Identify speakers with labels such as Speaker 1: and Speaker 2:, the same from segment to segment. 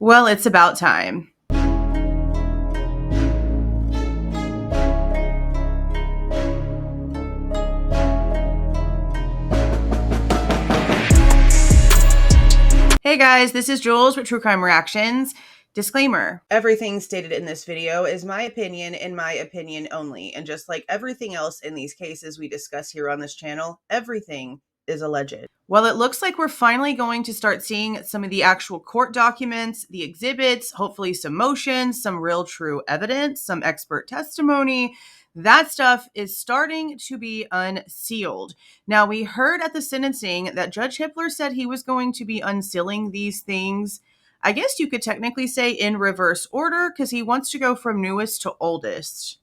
Speaker 1: Well, it's about time. Hey guys, this is Jules with True Crime Reactions. Disclaimer, everything stated in this video is my opinion and my opinion only. And just like everything else in these cases we discuss here on this channel, everything is alleged. Well, it looks like we're finally going to start seeing some of the actual court documents, the exhibits, hopefully some motions, some real true evidence, some expert testimony. That stuff is starting to be unsealed. Now, we heard at the sentencing that Judge Hippler said he was going to be unsealing these things. I guess you could technically say in reverse order because he wants to go from newest to oldest,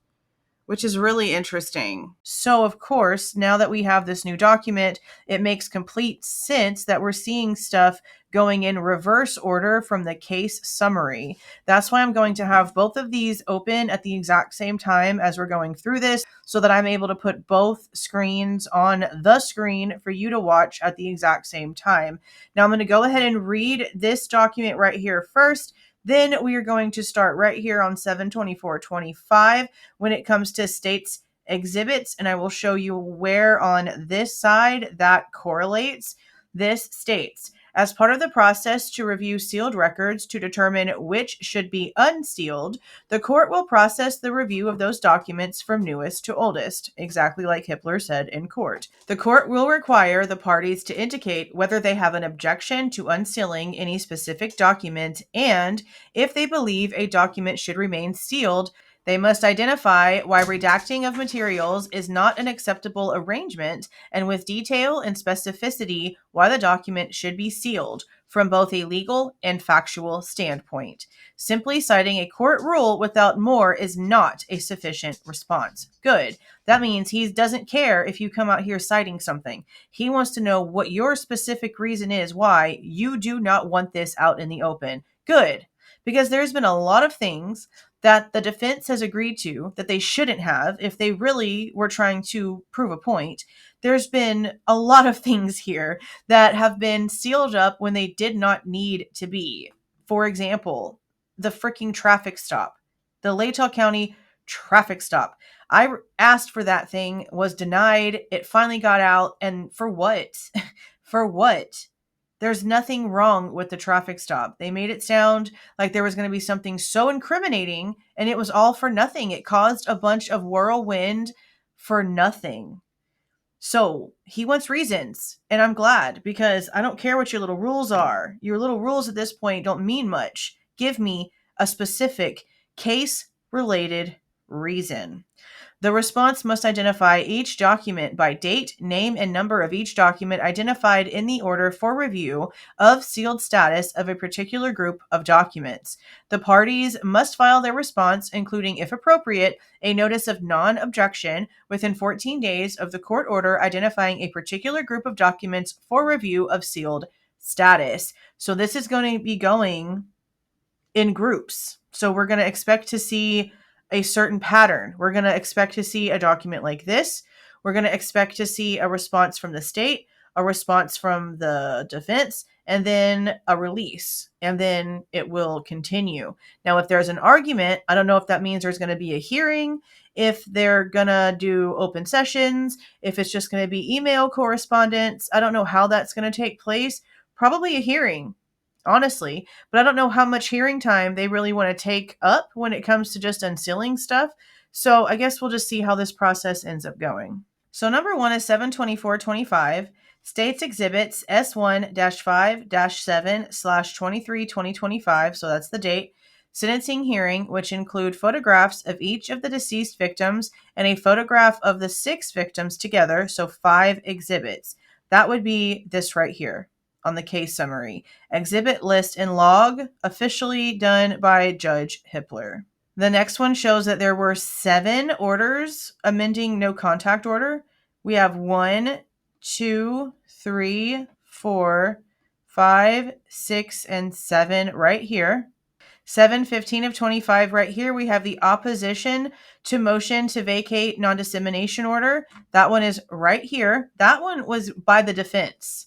Speaker 1: which is really interesting. So, of course, now that we have this new document, it makes complete sense that we're seeing stuff going in reverse order from the case summary. That's why I'm going to have both of these open at the exact same time as we're going through this so that I'm able to put both screens on the screen for you to watch at the exact same time. Now, I'm going to go ahead and read this document right here first. Then we are going to start right here on 7/24/25 when it comes to states exhibits, and I will show you where on this side that correlates. This states, as part of the process to review sealed records to determine which should be unsealed, the court will process the review of those documents from newest to oldest, exactly like Hippler said in court. The court will require the parties to indicate whether they have an objection to unsealing any specific document, and if they believe a document should remain sealed, they must identify why redacting of materials is not an acceptable arrangement, and with detail and specificity why the document should be sealed from both a legal and factual standpoint. Simply citing a court rule without more is not a sufficient response. Good. That means he doesn't care if you come out here citing something. He wants to know what your specific reason is why you do not want this out in the open. Good. Because there's been a lot of things that the defense has agreed to that they shouldn't have if they really were trying to prove a point. There's been a lot of things here that have been sealed up when they did not need to be. For example, the freaking traffic stop, the Latah County traffic stop. I asked for that thing, was denied. It finally got out. And for what? For what? There's nothing wrong with the traffic stop. They made it sound like there was going to be something so incriminating, and it was all for nothing. It caused a bunch of whirlwind for nothing. So he wants reasons, and I'm glad, because I don't care what your little rules are. Your little rules at this point don't mean much. Give me a specific case-related reason. The response must identify each document by date, name, and number of each document identified in the order for review of sealed status of a particular group of documents. The parties must file their response, including, if appropriate, a notice of non-objection within 14 days of the court order identifying a particular group of documents for review of sealed status. So this is going to be going in groups. So we're going to expect to see a certain pattern. We're going to expect to see a document like this. We're going to expect to see a response from the state, a response from the defense, and then a release. And then it will continue. Now, if there's an argument, I don't know if that means there's going to be a hearing, if they're going to do open sessions, if it's just going to be email correspondence. I don't know how that's going to take place. Probably a hearing, honestly, but I don't know how much hearing time they really want to take up when it comes to just unsealing stuff. So I guess we'll just see how this process ends up going. So number one is 7/24/25, States Exhibits S1-5-7/23/2025. So that's the date. Sentencing hearing, which include photographs of each of the deceased victims and a photograph of the 6 victims together. So 5 exhibits. That would be this right here on the case summary. Exhibit list and log, officially done by Judge Hippler. The next one shows that there were 7 orders amending no contact order. We have 1, 2, 3, 4, 5, 6, and 7 right here. 7/15/25 right here, we have the opposition to motion to vacate non-dissemination order. That one is right here. That one was by the defense.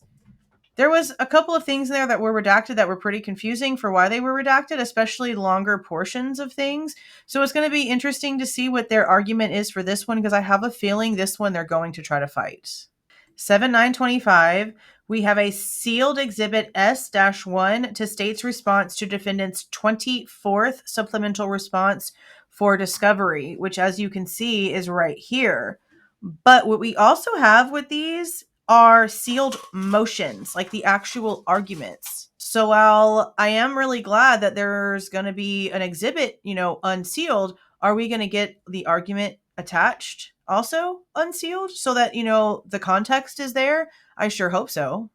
Speaker 1: There was a couple of things there that were redacted that were pretty confusing for why they were redacted, especially longer portions of things. So it's going to be interesting to see what their argument is for this one, because I have a feeling this one they're going to try to fight. 7925, we have a sealed exhibit S-1 to state's response to defendant's 24th supplemental response for discovery, which, as you can see, is right here. But what we also have with these are sealed motions, like the actual arguments. So while I am really glad that there's going to be an exhibit, unsealed, are we going to get the argument attached also unsealed so that, the context is there? I sure hope so.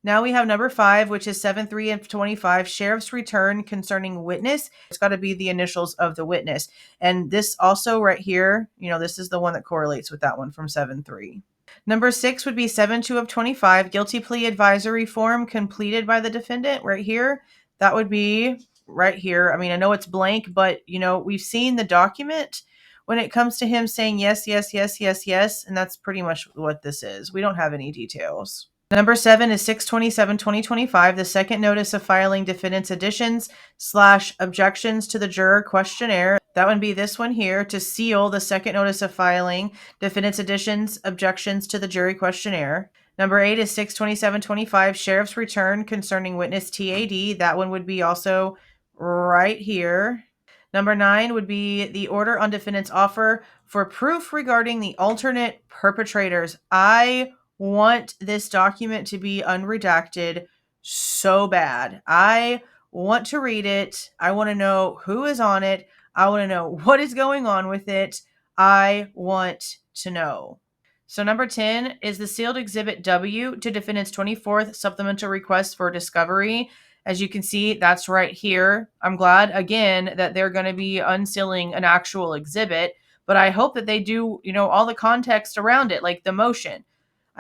Speaker 1: Now we have number 5, which is 7-3 of 25, sheriff's return concerning witness. It's got to be the initials of the witness. And this also right here, this is the one that correlates with that one from 7-3. Number 6 would be 7-2 of 25, guilty plea advisory form completed by the defendant right here. That would be right here. I mean, I know it's blank, but, we've seen the document when it comes to him saying yes, yes, yes, yes, yes. And that's pretty much what this is. We don't have any details. Number 7 is 6/27/2025, the second notice of filing defendant's additions/objections to the juror questionnaire. That would be this one here, to seal the second notice of filing defendant's additions, objections to the jury questionnaire. Number 8 is 6/27/25, sheriff's return concerning witness TAD. That one would be also right here. Number 9 would be the order on defendant's offer for proof regarding the alternate perpetrators. I want this document to be unredacted so bad. I want to read it. I want to know who is on it. I want to know what is going on with it. I want to know. So number 10 is the sealed exhibit W to defendant's 24th supplemental request for discovery. As you can see, that's right here. I'm glad, again, that they're going to be unsealing an actual exhibit, but I hope that they do, all the context around it, like the motion.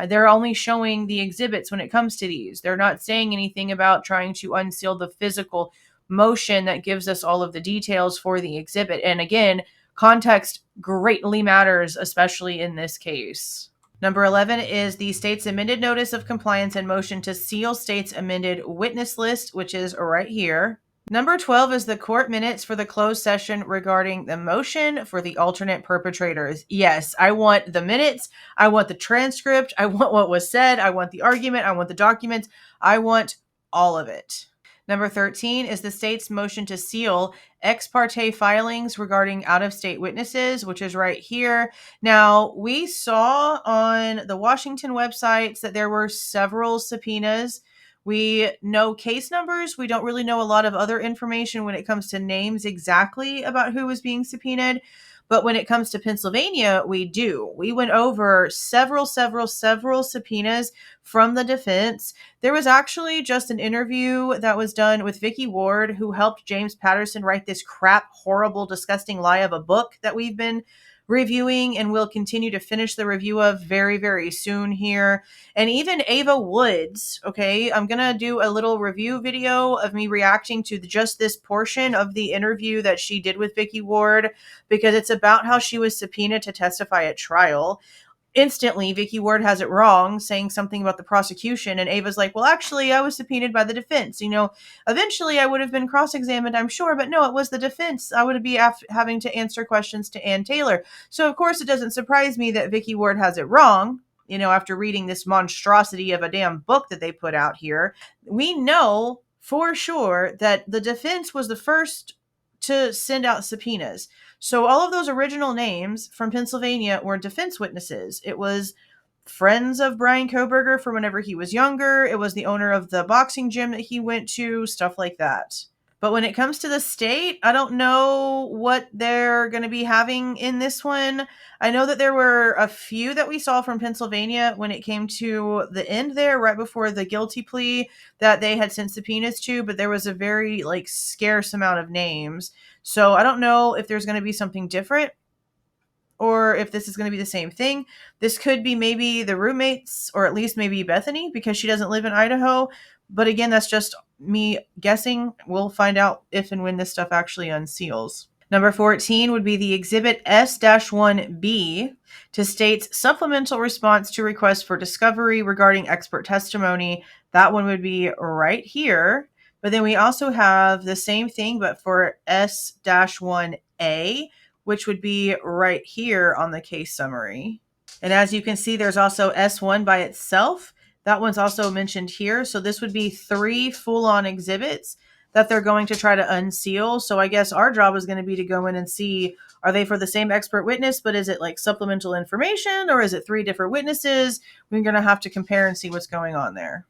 Speaker 1: They're only showing the exhibits when it comes to these. They're not saying anything about trying to unseal the physical motion that gives us all of the details for the exhibit. And again, context greatly matters, especially in this case. Number 11 is the state's amended notice of compliance and motion to seal state's amended witness list, which is right here. Number 12 is the court minutes for the closed session regarding the motion for the alternate perpetrators. Yes, I want the minutes. I want the transcript. I want what was said. I want the argument. I want the documents. I want all of it. Number 13 is the state's motion to seal ex parte filings regarding out-of-state witnesses, which is right here. Now, we saw on the Washington websites that there were several subpoenas. We know case numbers. We don't really know a lot of other information when it comes to names exactly about who was being subpoenaed. But when it comes to Pennsylvania, we do. We went over several subpoenas from the defense. There was actually just an interview that was done with Vicky Ward, who helped James Patterson write this crap, horrible, disgusting lie of a book that we've been reviewing and will continue to finish the review of very, very soon here. And even Ava Woods, okay, I'm going to do a little review video of me reacting to just this portion of the interview that she did with Vicky Ward, because it's about how she was subpoenaed to testify at trial. Instantly, Vicky Ward has it wrong, saying something about the prosecution, and Ava's like, well, actually, I was subpoenaed by the defense. Eventually I would have been cross-examined, I'm sure, but no, it was the defense. I would be having to answer questions to Ann Taylor. So, of course, it doesn't surprise me that Vicky Ward has it wrong, after reading this monstrosity of a damn book that they put out here. We know for sure that the defense was the first to send out subpoenas. So all of those original names from Pennsylvania were defense witnesses. It was friends of Bryan Kohberger from whenever he was younger. It was the owner of the boxing gym that he went to, stuff like that. But when it comes to the state, I don't know what they're going to be having in this one. I know that there were a few that we saw from Pennsylvania when it came to the end there, right before the guilty plea, that they had sent subpoenas to, but there was a very scarce amount of names. So I don't know if there's going to be something different or if this is going to be the same thing. This could be maybe the roommates, or at least maybe Bethany, because she doesn't live in Idaho. But again, that's just me guessing. We'll find out if and when this stuff actually unseals. Number 14 would be the Exhibit S-1B to state's supplemental response to request for discovery regarding expert testimony. That one would be right here. But then we also have the same thing, but for S-1A, which would be right here on the case summary. And as you can see, there's also S1 by itself. That one's also mentioned here. So this would be 3 full-on exhibits that they're going to try to unseal. So I guess our job is going to be to go in and see, are they for the same expert witness, but is it like supplemental information, or is it 3 different witnesses? We're going to have to compare and see what's going on there.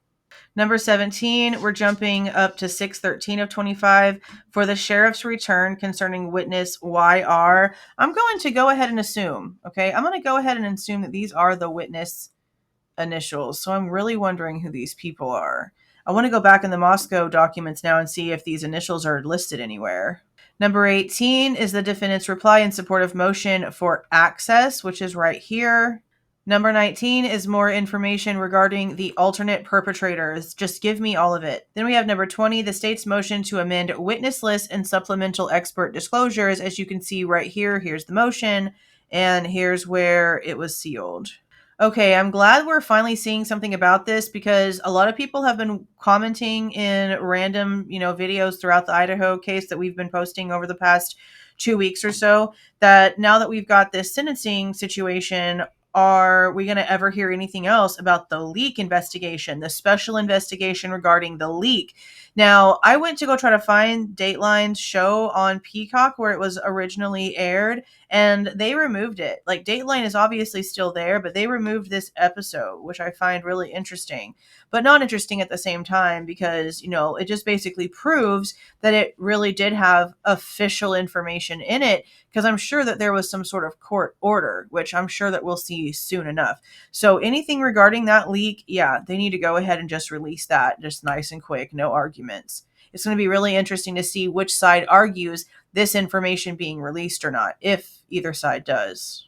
Speaker 1: Number 17, we're jumping up to 613 of 25 for the sheriff's return concerning witness YR. I'm going to go ahead and assume, okay? I'm going to go ahead and assume that these are the witness initials. So I'm really wondering who these people are. I want to go back in the Moscow documents now and see if these initials are listed anywhere. Number 18 is the defendant's reply in support of motion for access, which is right here. Number 19 is more information regarding the alternate perpetrators. Just give me all of it. Then we have number 20, the state's motion to amend witness list and supplemental expert disclosures. As you can see right here, here's the motion, and here's where it was sealed. Okay, I'm glad we're finally seeing something about this, because a lot of people have been commenting in random, videos throughout the Idaho case that we've been posting over the past 2 weeks or so, that now that we've got this sentencing situation, are we going to ever hear anything else about the leak investigation, the special investigation regarding the leak? Now, I went to go try to find Dateline's show on Peacock where it was originally aired, and they removed it. Like, Dateline is obviously still there, but they removed this episode, which I find really interesting, but not interesting at the same time, because, it just basically proves that it really did have official information in it, because I'm sure that there was some sort of court order, which I'm sure that we'll see soon enough. So anything regarding that leak, yeah, they need to go ahead and just release that, just nice and quick, no arguments. It's going to be really interesting to see which side argues this information being released or not, if either side does.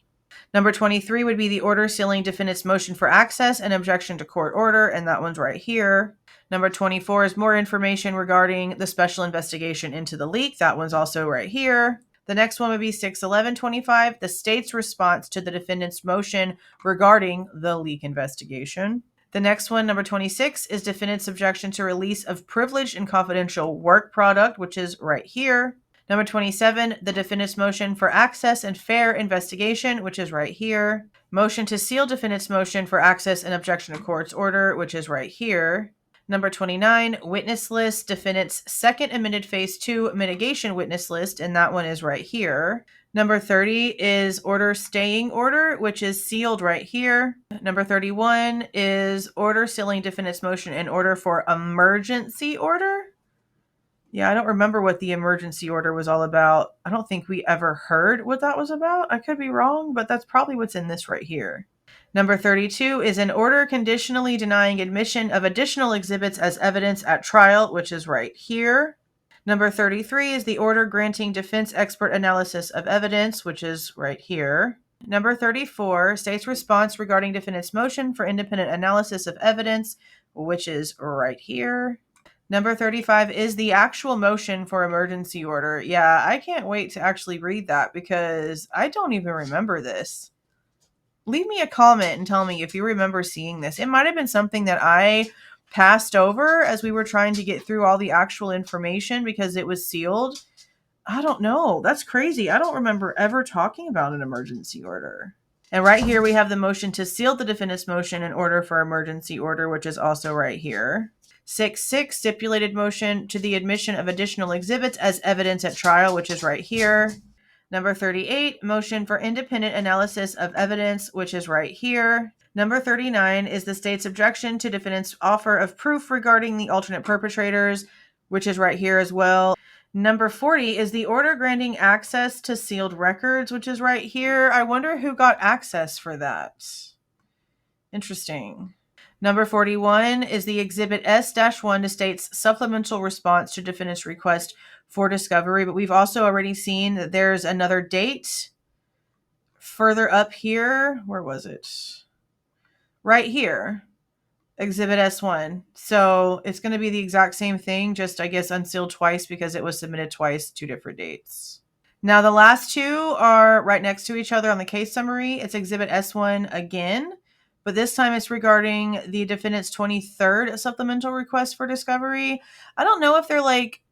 Speaker 1: Number 23 would be the order sealing defendant's motion for access and objection to court order, and that one's right here. Number 24 is more information regarding the special investigation into the leak. That one's also right here. The next one would be 61125, the state's response to the defendant's motion regarding the leak investigation. The next one, number 26, is defendant's objection to release of privileged and confidential work product, which is right here. Number 27, the defendant's motion for access and fair investigation, which is right here. Motion to seal defendant's motion for access and objection to court's order, which is right here. Number 29, witness list, defendant's second amended phase 2 mitigation witness list, and that one is right here. Number 30 is order staying order, which is sealed right here. Number 31 is order sealing defendant's motion in order for emergency order. Yeah, I don't remember what the emergency order was all about. I don't think we ever heard what that was about. I could be wrong, but that's probably what's in this right here. Number 32 is an order conditionally denying admission of additional exhibits as evidence at trial, which is right here. Number 33 is the order granting defense expert analysis of evidence, which is right here. Number 34, state's response regarding defendant's motion for independent analysis of evidence, which is right here. Number 35 is the actual motion for emergency order. Yeah, I can't wait to actually read that, because I don't even remember this. Leave me a comment and tell me if you remember seeing this. It might have been something that I passed over as we were trying to get through all the actual information because it was sealed. I don't know. That's crazy. I don't remember ever talking about an emergency order. And right here we have the motion to seal the defendant's motion in order for emergency order, which is also right here. 6.6, stipulated motion to the admission of additional exhibits as evidence at trial, which is right here. Number 38, motion for independent analysis of evidence, which is right here. Number 39 is the state's objection to defendant's offer of proof regarding the alternate perpetrators, which is right here as well. Number 40 is the order granting access to sealed records, which is right here. I wonder who got access for that. Interesting. Number 41 is the Exhibit S-1 to state's supplemental response to defendant's request for discovery, but we've also already seen that there's another date further up here. Where was it? Right here, Exhibit S-1. So it's going to be the exact same thing, just I guess unsealed twice because it was submitted twice, 2 different dates. Now, the last two are right next to each other on the case summary. It's Exhibit S1 again, but this time it's regarding the defendant's 23rd supplemental request for discovery. I don't know if they're like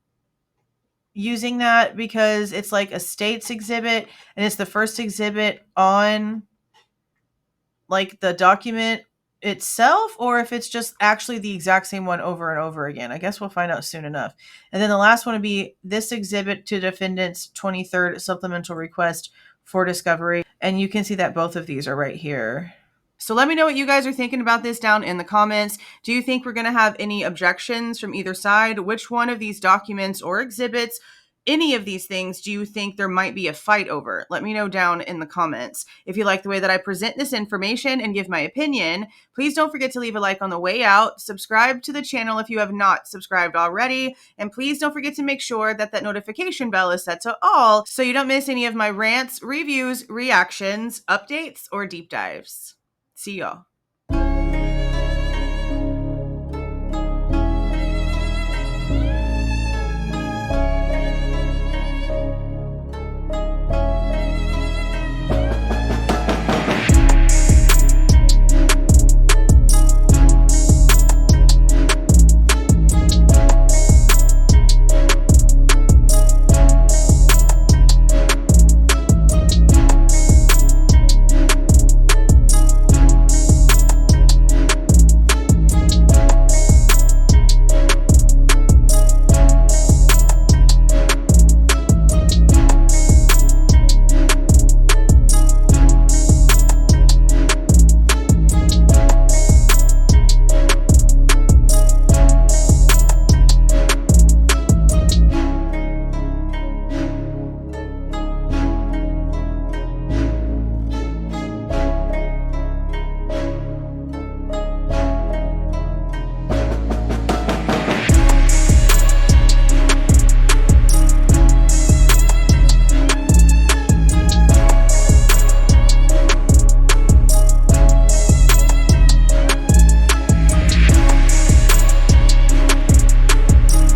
Speaker 1: using that because it's like a state's exhibit and it's the first exhibit on like the document itself, or if it's just actually the exact same one over and over again. I guess we'll find out soon enough. And then the last one would be this exhibit to defendant's 23rd supplemental request for discovery. And you can see that both of these are right here. So let me know what you guys are thinking about this down in the comments. Do you think we're going to have any objections from either side? Which one of these documents or exhibits, any of these things, do you think there might be a fight over? Let me know down in the comments. If you like the way that I present this information and give my opinion, please don't forget to leave a like on the way out. Subscribe to the channel if you have not subscribed already. And please don't forget to make sure that that notification bell is set to all so you don't miss any of my rants, reviews, reactions, updates, or deep dives. See y'all.